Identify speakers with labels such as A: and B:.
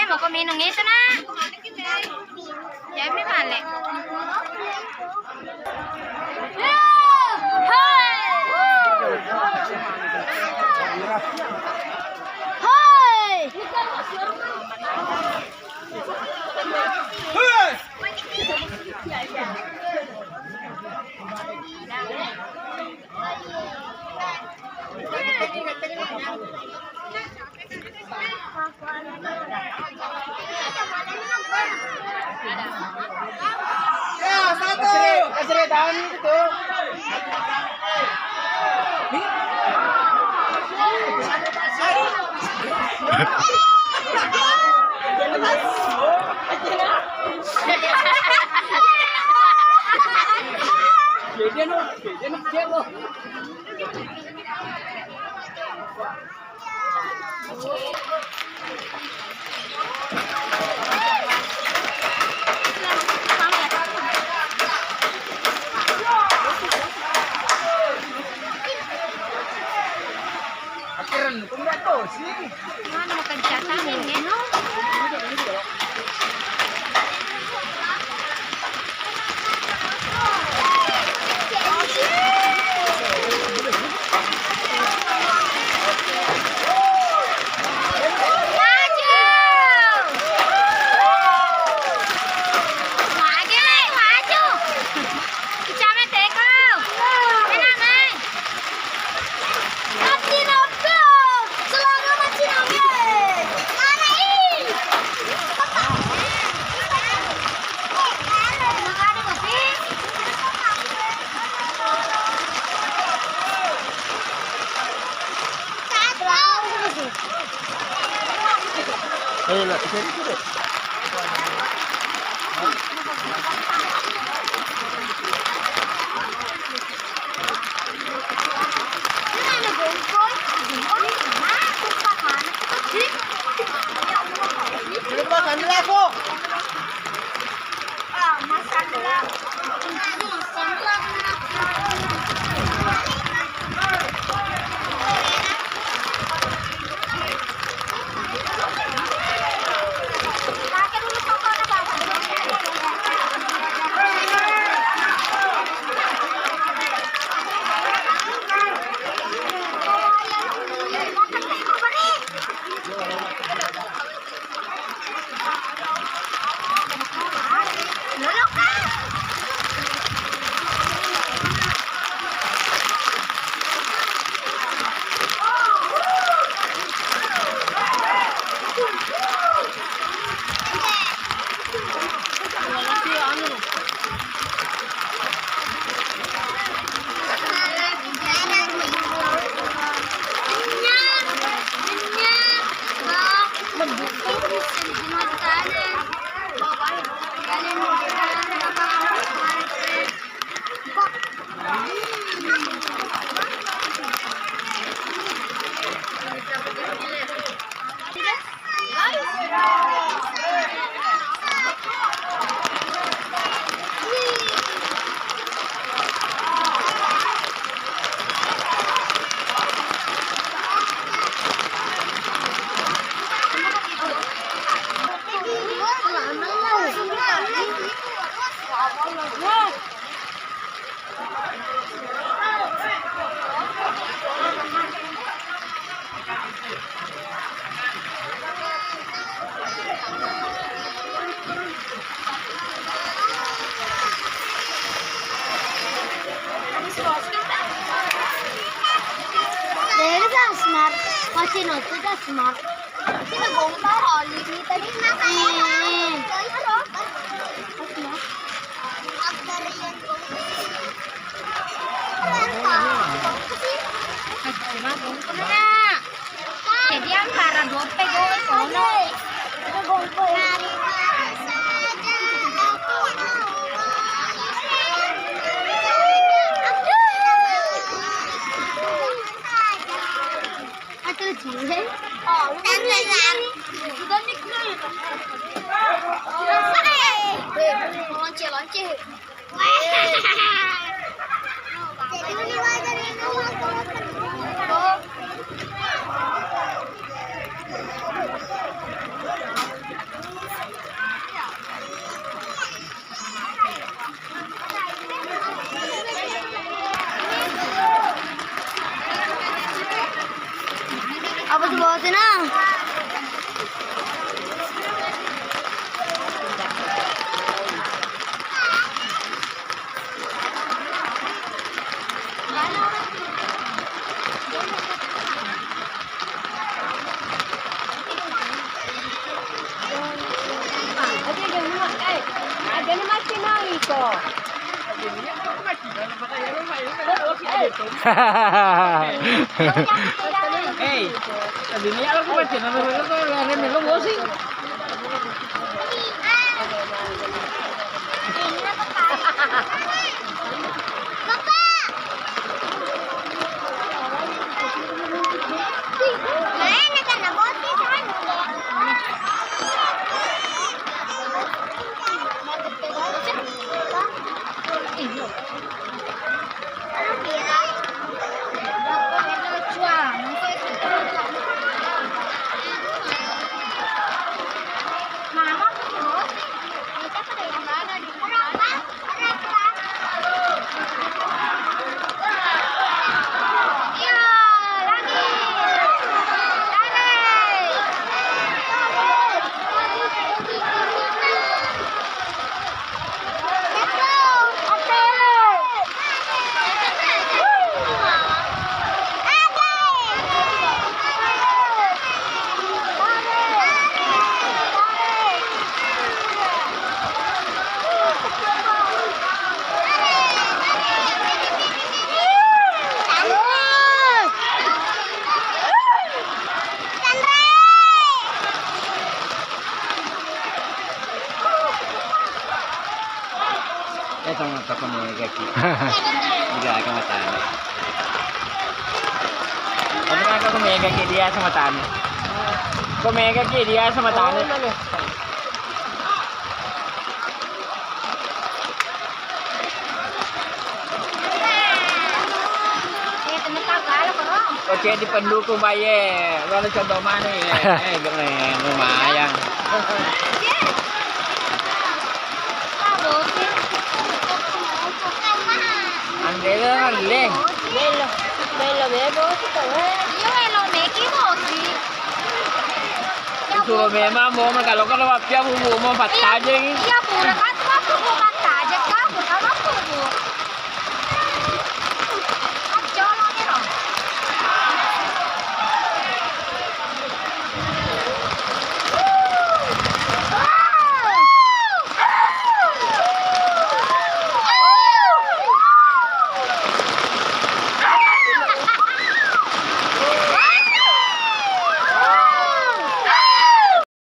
A: Mau kau minum itu nak? Jangan balik.
B: Ya, satu. Kasih daun itu.
A: Mana makan cakang ini?
B: Lah, bisa itu.
A: sino itu dah smart. Sino bongkar oli ni tadi makan. Jadi antara dope gue sono. Itu bongkar. Apa tuh bawa tenang? Ada ni macam mana itu?
B: Hey, tadi ni aku macam mana tu lari ni lo bosi. Ito ang kakumegaki. Hindi ka mataan. Ano nga kakumegaki dia sa mataan? Kumegaki dia sa mataan. Oke di pendukung baye, lalu coba mana ya? Lumayan. Andela leng. Belo bebo kita.
A: Yo elo me equivoqué.
B: Suruh memang mau kalau wapya bubu mau patah aja ini.
A: Iya pura